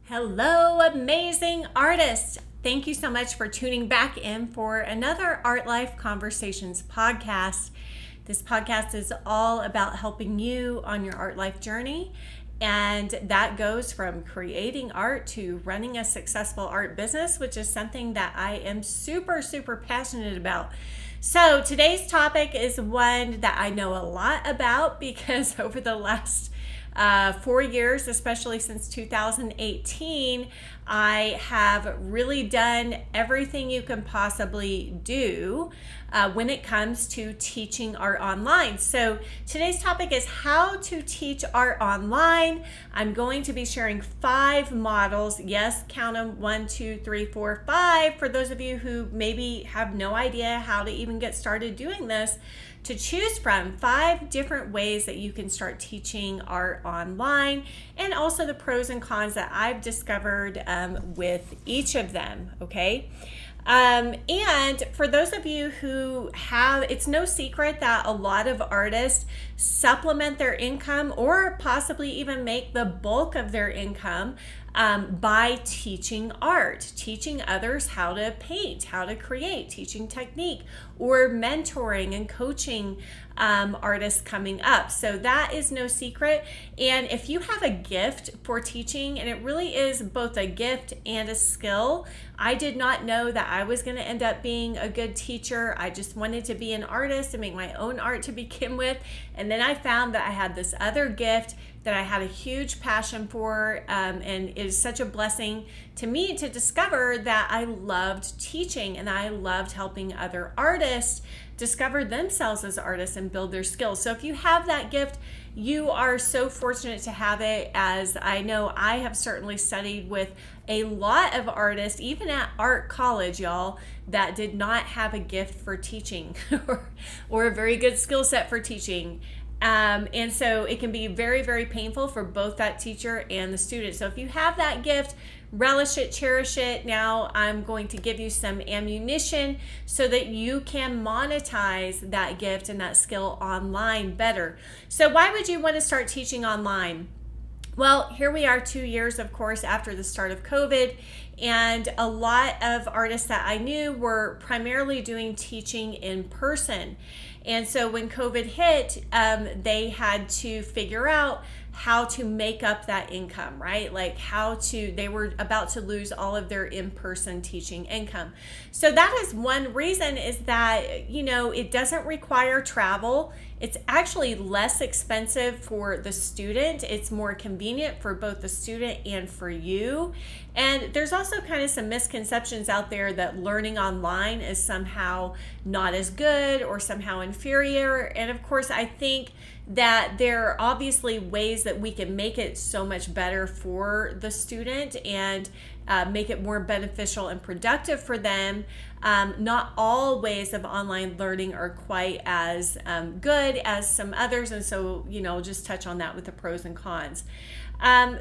Hello, amazing artists. Thank you so much for tuning back in for another Art Life Conversations podcast. This podcast is all about helping you on your art life journey, and that goes from creating art to running a successful art business, which is something that I am super passionate about. So today's topic is one that I know a lot about because over the last 4 years, especially since 2018, I have really done everything you can possibly do when it comes to teaching art online. So today's topic is how to teach art online. I'm going to be sharing 5 models. Yes, count them: 1, 2, 3, 4, 5. For those of you who maybe have no idea how to even get started doing this, to choose from 5 different ways that you can start teaching art online, and also the pros and cons that I've discovered with each of them, okay? And for those of you who have, it's no secret that a lot of artists supplement their income or possibly even make the bulk of their income by teaching art, teaching others how to paint, how to create, teaching technique, or mentoring and coaching artists coming up. So that is no secret. And if you have a gift for teaching, and it really is both a gift and a skill, I did not know that I was going to end up being a good teacher. I just wanted to be an artist and make my own art to begin with. And then I found that I had this other gift that I had a huge passion for, and it is such a blessing to me to discover that I loved teaching and I loved helping other artists discover themselves as artists and build their skills. So if you have that gift, you are so fortunate to have it, as I know I have certainly studied with a lot of artists, even at art college, y'all, that did not have a gift for teaching or a very good skill set for teaching. And so it can be very painful for both that teacher and the student. So if you have that gift, relish it, cherish it. Now I'm going to give you some ammunition so that you can monetize that gift and that skill online better. So why would you want to start teaching online? Well, here we are 2 years, of course, after the start of COVID, and a lot of artists that I knew were primarily doing teaching in person. And so when COVID hit, they had to figure out how to make up that income, right? Like they were about to lose all of their in-person teaching income. So that is one reason, is that, it doesn't require travel. It's actually less expensive for the student. It's more convenient for both the student and for you. And there's also kind of some misconceptions out there that learning online is somehow not as good or somehow inferior. And of course, I think that there are obviously ways that we can make it so much better for the student and make it more beneficial and productive for them. Not all ways of online learning are quite as good as some others, and so just touch on that with the pros and cons.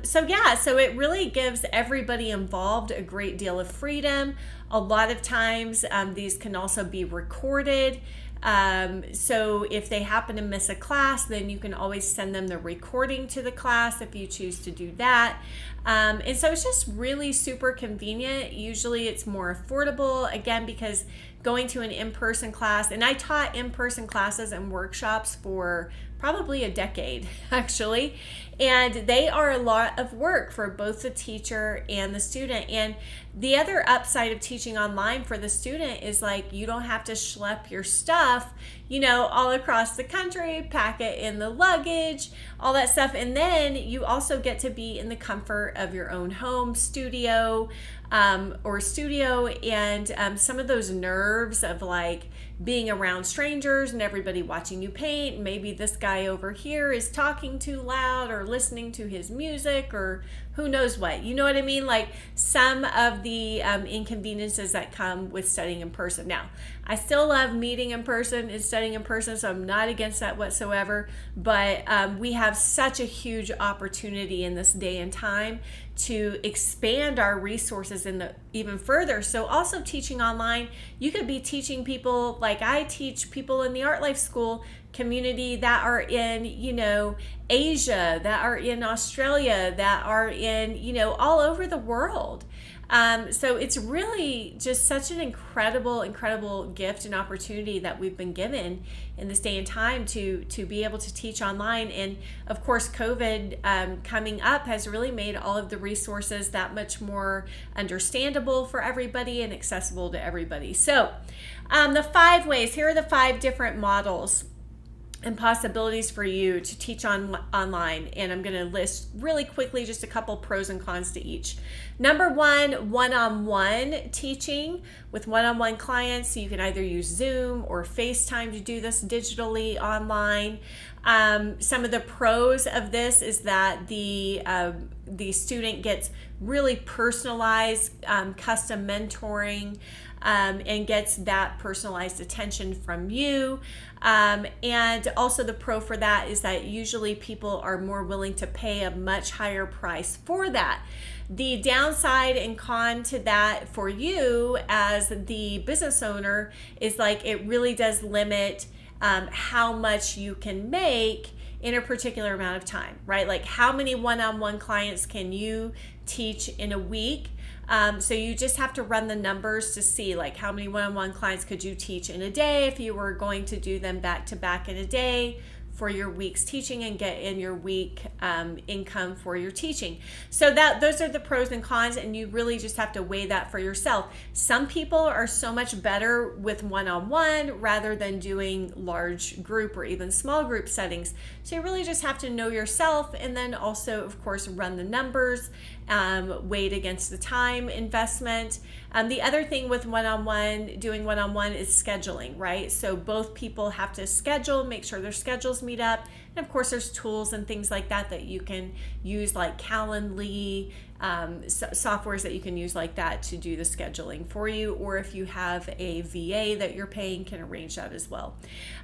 So it really gives everybody involved a great deal of freedom. A lot of times these can also be recorded. So if they happen to miss a class, then you can always send them the recording to the class if you choose to do that. And so it's just really super convenient. Usually it's more affordable, again, because going to an in-person class, and I taught in-person classes and workshops for probably a decade, actually. And they are a lot of work for both the teacher and the student. And the other upside of teaching online for the student is you don't have to schlep your stuff, all across the country, pack it in the luggage, all that stuff. And then you also get to be in the comfort of your own home studio, and some of those nerves of being around strangers and everybody watching you paint. Maybe this guy over here is talking too loud or listening to his music or who knows what. You know what I mean? Some of the inconveniences that come with studying in person. Now, I still love meeting in person and studying in person, so I'm not against that whatsoever. But we have such a huge opportunity in this day and time to expand our resources even further. So also teaching online, you could be teaching people like I teach people in the Art Life School community that are in, Asia, that are in Australia, that are in, all over the world. So it's really just such an incredible gift and opportunity that we've been given in this day and time to be able to teach online. And of course, COVID coming up has really made all of the resources that much more understandable for everybody and accessible to everybody. So the 5 ways, here are the 5 different models and possibilities for you to teach online. And I'm going to list really quickly just a couple pros and cons to each. Number 1, one-on-one teaching with one-on-one clients. So you can either use Zoom or FaceTime to do this digitally online. Some of the pros of this is that the student gets really personalized, custom mentoring, and gets that personalized attention from you. And also the pro for that is that usually people are more willing to pay a much higher price for that. The downside and con to that for you as the business owner is like it really does limit how much you can make in a particular amount of time, right? Like how many one-on-one clients can you teach in a week? So you just have to run the numbers to see like how many one-on-one clients could you teach in a day if you were going to do them back to back in a day for your week's teaching and get in your week income for your teaching. So those are the pros and cons, and you really just have to weigh that for yourself. Some people are so much better with one-on-one rather than doing large group or even small group settings. So you really just have to know yourself, and then also, of course, run the numbers, weigh it against the time investment. The other thing with doing one-on-one is scheduling, right? So both people have to schedule, make sure their schedules meet up. And of course, there's tools and things like that you can use, like Calendly, softwares that you can use like that to do the scheduling for you. Or if you have a VA that you're paying, can arrange that as well.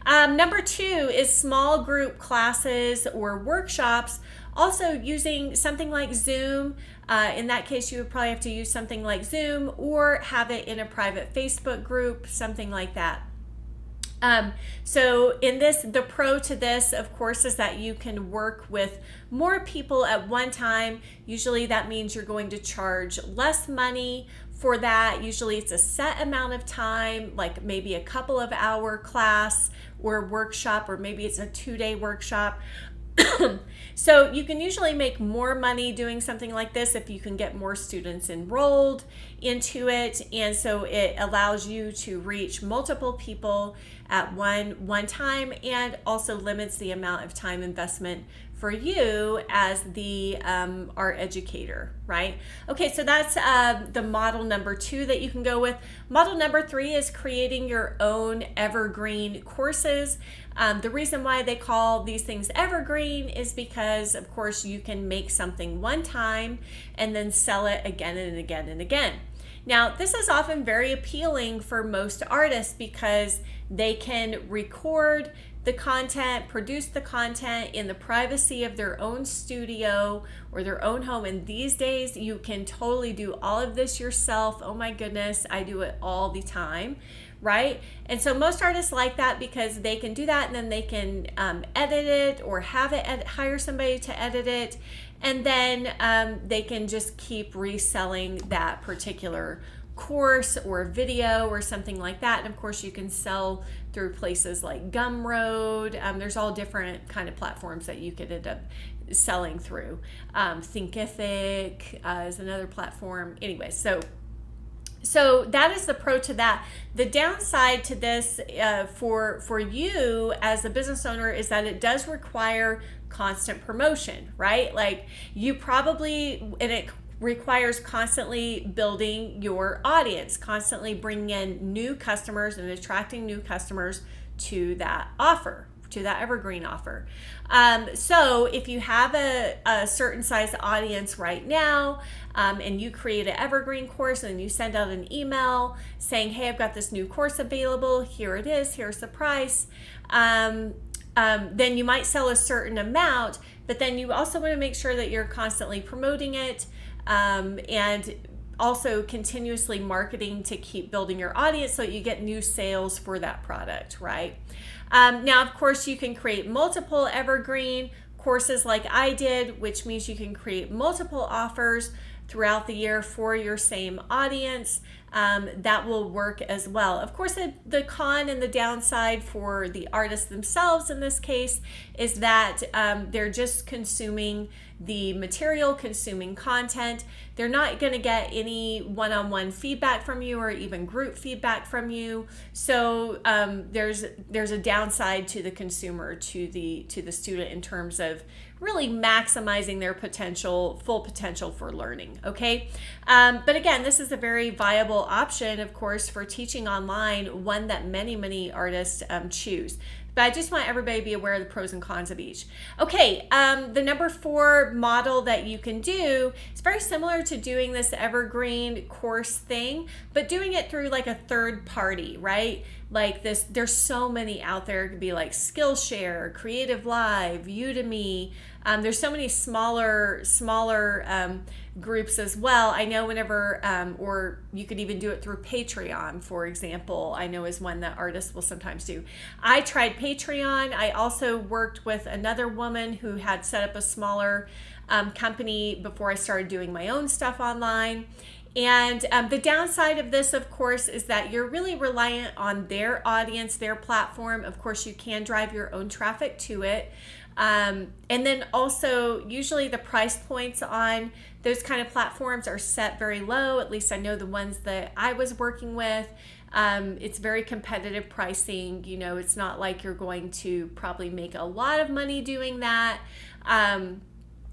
Number 2 is small group classes or workshops. Also using something like Zoom. In that case, you would probably have to use something like Zoom or have it in a private Facebook group, something like that. So in this, the pro to this, of course, is that you can work with more people at one time. Usually that means you're going to charge less money for that. Usually it's a set amount of time, like maybe a couple of hour class or workshop, or maybe it's a 2-day workshop. So you can usually make more money doing something like this if you can get more students enrolled into it, and so it allows you to reach multiple people at one time, and also limits the amount of time investment for you as the art educator, right? Okay, so that's the model number 2 that you can go with. Model number 3 is creating your own evergreen courses. The reason why they call these things evergreen is because, of course, you can make something one time and then sell it again and again and again. Now, this is often very appealing for most artists because they can record the content, produce the content in the privacy of their own studio or their own home. And these days, you can totally do all of this yourself. Oh my goodness, I do it all the time, right? And so most artists like that because they can do that, and then they can edit it or hire somebody to edit it. And then they can just keep reselling that particular course or video or something like that. And of course you can sell through places like Gumroad. There's all different kind of platforms that you could end up selling through. Thinkific is another platform. Anyway, so that is the pro to that. The downside to this for you as a business owner is that it does require constant promotion, right? Like you probably, and it requires constantly building your audience, constantly bringing in new customers and attracting new customers to that offer, to that evergreen offer. So if you have a certain size audience right now, and you create an evergreen course and you send out an email saying, hey, I've got this new course available, here it is, here's the price, then you might sell a certain amount, but then you also want to make sure that you're constantly promoting it, and also continuously marketing to keep building your audience so you get new sales for that product, right? Now, of course, you can create multiple evergreen courses like I did, which means you can create multiple offers throughout the year for your same audience. That will work as well. Of course, the con and the downside for the artists themselves in this case is that they're just consuming the material, consuming content. They're not going to get any one-on-one feedback from you or even group feedback from you. So there's a downside to the consumer, to the student, in terms of really maximizing their full potential for learning. Okay, but again, this is a very viable option, of course, for teaching online, one that many artists choose. But I just want everybody to be aware of the pros and cons of each. Okay, the number 4 model that you can do is very similar to doing this evergreen course thing, but doing it through like a third party, right? Like this, there's so many out there. It could be like Skillshare, Creative Live, Udemy. There's so many smaller groups as well. I know whenever, or you could even do it through Patreon, for example, I know is one that artists will sometimes do. I tried Patreon. I also worked with another woman who had set up a smaller company before I started doing my own stuff online. And the downside of this, of course, is that you're really reliant on their audience, their platform. Of course, you can drive your own traffic to it. And then also, usually the price points on those kind of platforms are set very low. At least I know the ones that I was working with. It's very competitive pricing. You know, it's not like you're going to probably make a lot of money doing that.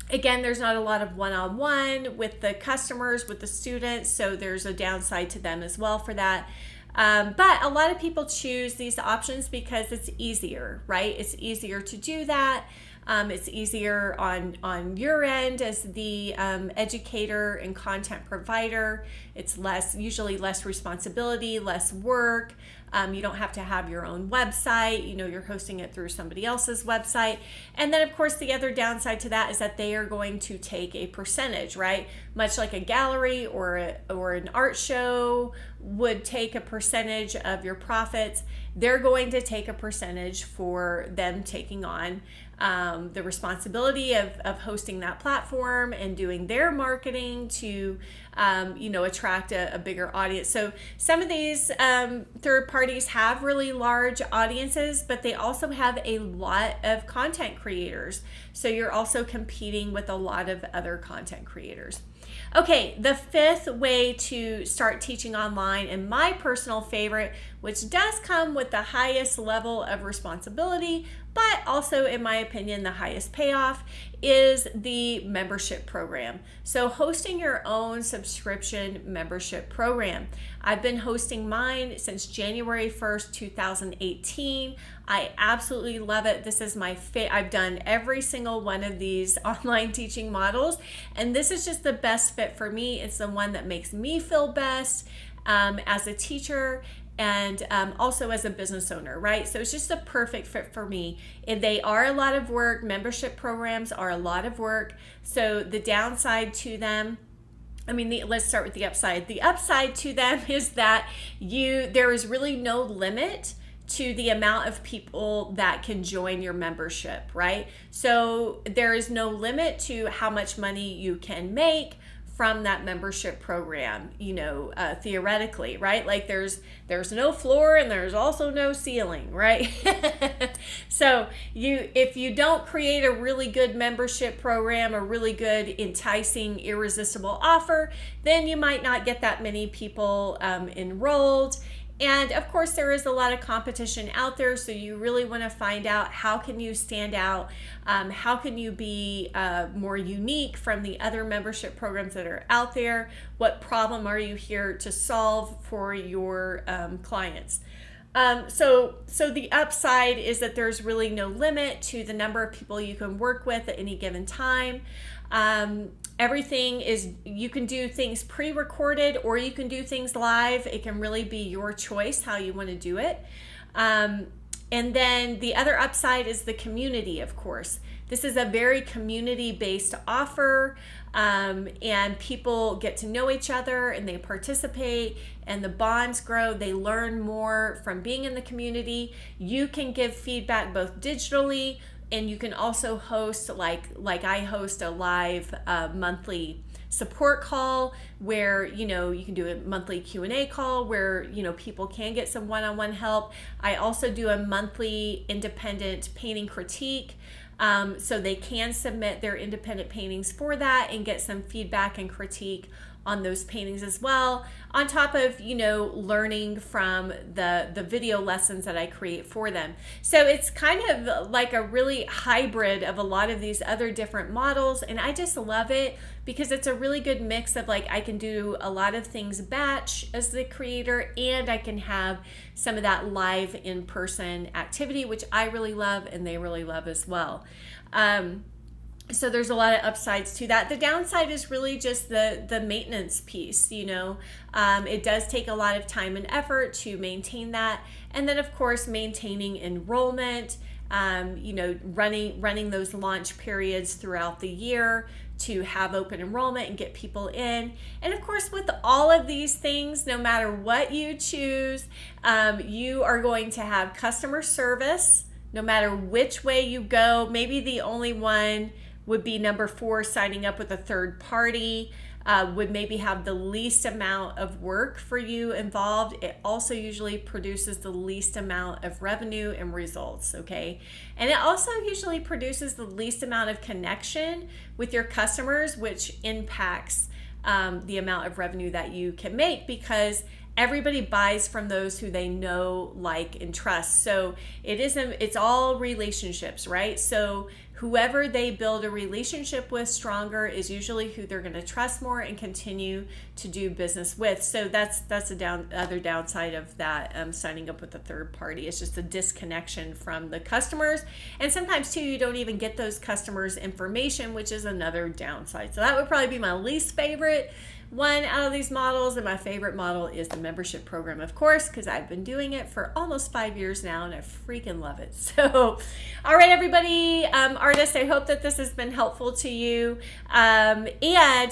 Again, there's not a lot of one-on-one with the customers, with the students, so there's a downside to them as well for that. But a lot of people choose these options because it's easier, right? It's easier to do that. It's easier on your end as the educator and content provider. It's usually less responsibility, less work. You don't have to have your own website. You know, you're hosting it through somebody else's website. And then, of course, the other downside to that is that they are going to take a percentage, right? Much like a gallery or an art show would take a percentage of your profits. They're going to take a percentage for them taking on the responsibility of hosting that platform and doing their marketing to attract a bigger audience. So some of these third parties have really large audiences, but they also have a lot of content creators. So you're also competing with a lot of other content creators. Okay, the 5th way to start teaching online, and my personal favorite, which does come with the highest level of responsibility, but also, in my opinion, the highest payoff, is the membership program. So hosting your own subscription membership program. I've been hosting mine since January 1st, 2018. I absolutely love it. This is my I've done every single one of these online teaching models, and this is just the best fit for me. It's the one that makes me feel best as a teacher, and also as a business owner, right? So it's just a perfect fit for me. And they are a lot of work. Membership programs are a lot of work. So the downside to them, let's start with the upside. The upside to them is that there is really no limit to the amount of people that can join your membership, right? So there is no limit to how much money you can make from that membership program, theoretically, right? Like there's no floor and there's also no ceiling, right? So if you don't create a really good membership program, a really good, enticing, irresistible offer, then you might not get that many people enrolled. And of course, there is a lot of competition out there, so you really want to find out how can you stand out, how can you be more unique from the other membership programs that are out there, what problem are you here to solve for your clients. So the upside is that there's really no limit to the number of people you can work with at any given time. Everything is, you can do things pre-recorded or you can do things live. It can really be your choice how you want to do it. And then the other upside is the community, of course. This is a very community-based offer, and people get to know each other and they participate and the bonds grow. They learn more from being in the community. You can give feedback both digitally, and you can also host, like I host a live monthly support call where you can do a monthly Q&A call where people can get some one-on-one help. I also do a monthly independent painting critique, so they can submit their independent paintings for that and get some feedback and critique on those paintings as well, on top of learning from the video lessons that I create for them. So it's kind of like a really hybrid of a lot of these other different models, and I just love it because it's a really good mix of I can do a lot of things batch as the creator, and I can have some of that live in-person activity, which I really love and they really love as well. So there's a lot of upsides to that. The downside is really just the maintenance piece. It does take a lot of time and effort to maintain that. And then of course, maintaining enrollment, running those launch periods throughout the year to have open enrollment and get people in. And of course, with all of these things, no matter what you choose, you are going to have customer service, no matter which way you go. Maybe the only one would be number 4, signing up with a third party, would maybe have the least amount of work for you involved. It also usually produces the least amount of revenue and results, okay? And it also usually produces the least amount of connection with your customers, which impacts the amount of revenue that you can make, because everybody buys from those who they know, like, and trust. So it's all relationships, right? So whoever they build a relationship with stronger is usually who they're going to trust more and continue to do business with. So that's other downside of that, signing up with a third party. It's just a disconnection from the customers. And sometimes too, you don't even get those customers' information, which is another downside. So that would probably be my least favorite one out of these models. And my favorite model is the membership program, of course, because I've been doing it for almost 5 years now and I freaking love it. So, all right, everybody, artists, I hope that this has been helpful to you. And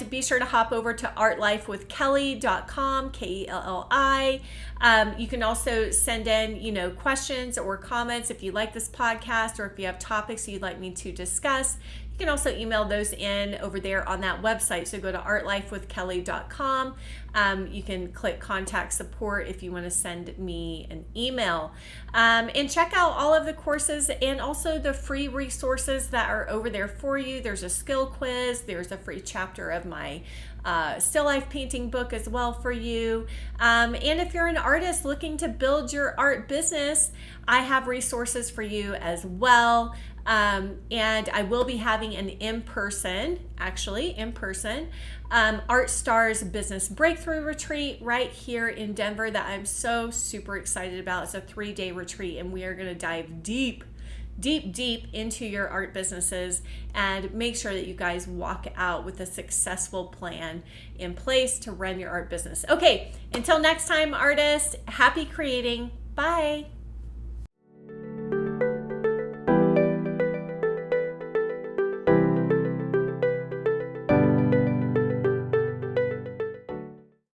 be sure to hop over to artlifewithkelli.com, Kelli. You can also send in, questions or comments if you like this podcast, or if you have topics you'd like me to discuss. You can also email those in over there on that website. So go to artlifewithkelli.com. You can click contact support if you want to send me an email. And check out all of the courses and also the free resources that are over there for you. There's a skill quiz. There's a free chapter of my still life painting book as well for you. And if you're an artist looking to build your art business, I have resources for you as well. And I will be having an in-person Art Stars Business Breakthrough Retreat right here in Denver that I'm so super excited about. It's a 3-day retreat, and we are going to dive deep into your art businesses and make sure that you guys walk out with a successful plan in place to run your art business. Okay, until next time, artists, happy creating. Bye.